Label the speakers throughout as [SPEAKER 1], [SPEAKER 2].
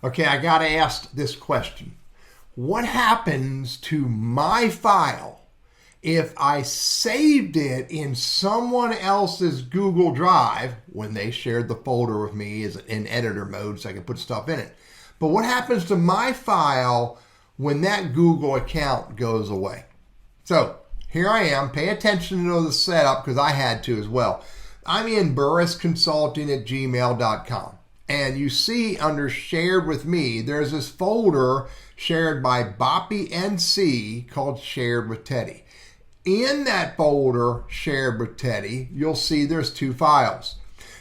[SPEAKER 1] Okay, I got to ask this question. What happens to my file if I saved it in someone else's Google Drive when they shared the folder with me as in editor mode so I can put stuff in it? But what happens to my file when that Google account goes away? So here I am. Pay attention to the setup because I had to as well. I'm in burrisconsulting@gmail.com. And you see under shared with me, there's this folder shared by Boppy NC called shared with Teddy. In that folder shared with Teddy, you'll see there's two files.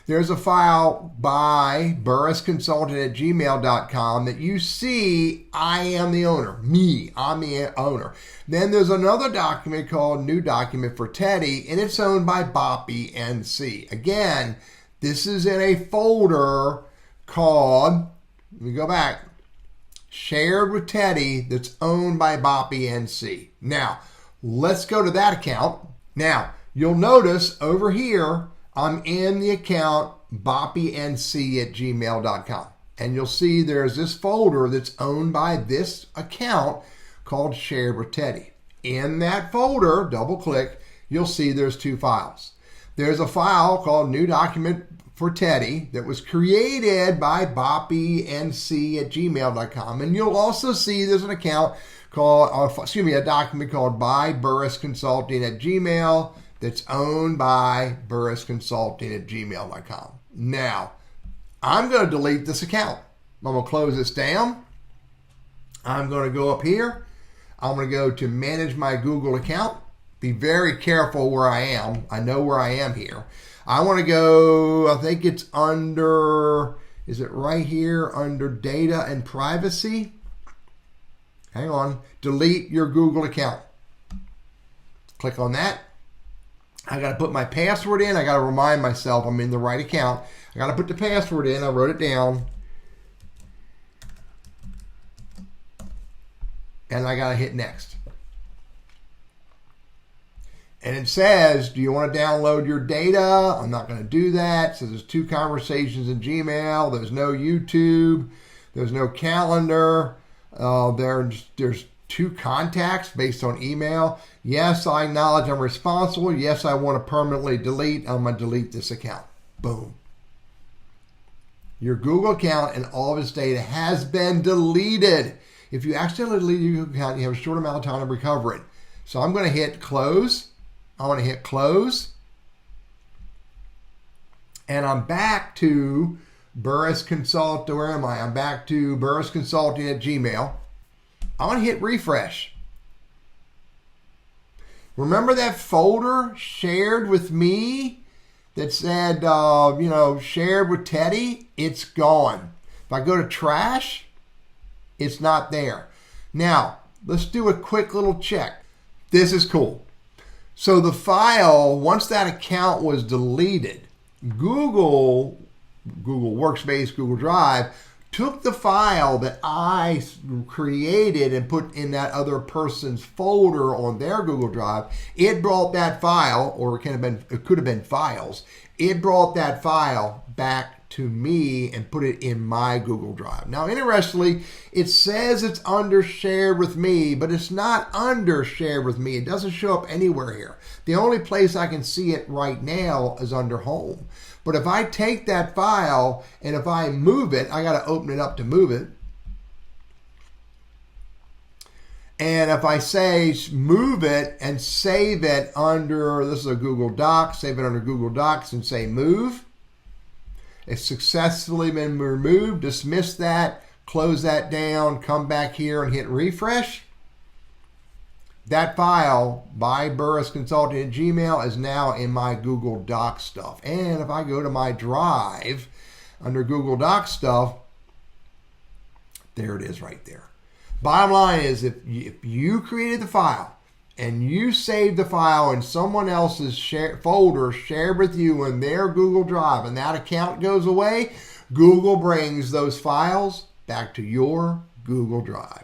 [SPEAKER 1] There's a file by burrisconsulting@gmail.com that you see I am the owner. I'm the owner. Then there's another document called new document for Teddy, and it's owned by Boppy NC. Again, this is in a folder called, let me go back, shared with Teddy that's owned by Boppy NC. Now, let's go to that account. Now, you'll notice over here, I'm in the account boppync@gmail.com. And you'll see there's this folder that's owned by this account called shared with Teddy. In that folder, double click, you'll see there's two files. There's a file called new document for Teddy that was created by boppync@gmail.com. And you'll also see there's an account called, a document called by burrisconsulting@gmail that's owned by burrisconsulting@gmail.com. Now, I'm going to delete this account. I'm going to close this down. I'm going to go up here. I'm going to go to manage my Google account. Be very careful where I am. I know where I am here. I want to go, I think it's under, is it right here under data and privacy? Hang on, delete your Google account. Click on that. I got to put my password in. I got to remind myself I'm in the right account. I got to put the password in. I wrote it down. And I got to hit next. And it says, do you want to download your data? I'm not going to do that. So there's two conversations in Gmail. There's no YouTube. There's no calendar. There's two contacts based on email. Yes, I acknowledge I'm responsible. Yes, I want to permanently delete. I'm going to delete this account. Boom. Your Google account and all of its data has been deleted. If you accidentally delete your Google account, you have a short amount of time to recover it. So I'm going to hit close. I want to hit close. And I'm back to Burris Consult. Where am I? I'm back to Burris Consulting at Gmail. I want to hit refresh. Remember that folder shared with me that said, shared with Teddy? It's gone. If I go to trash, it's not there. Now, let's do a quick little check. This is cool. So the file, once that account was deleted, Google Workspace, Google Drive, took the file that I created and put in that other person's folder on their Google Drive. It brought that file, or it could have been files. It brought that file back to me and put it in my Google Drive. Now, interestingly, it says it's under shared with me, but it's not under shared with me. It doesn't show up anywhere here. The only place I can see it right now is under home. But if I take that file and if I move it, I got to open it up to move it. And if I say move it and save it under, this is a Google Doc, save it under Google Docs and say move. It's successfully been removed. Dismiss that, close that down, come back here and hit refresh. That file by Burris Consulting at Gmail is now in my Google Docs stuff. And if I go to my drive under Google Docs stuff, there it is right there. Bottom line is, if you created the file and you saved the file in someone else's folder shared with you in their Google Drive and that account goes away, Google brings those files back to your Google Drive.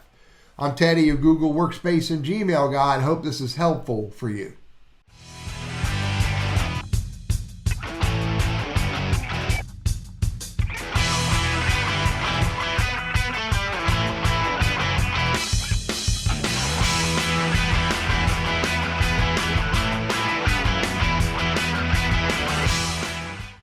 [SPEAKER 1] I'm Teddy, your Google Workspace and Gmail guy, and hope this is helpful for you.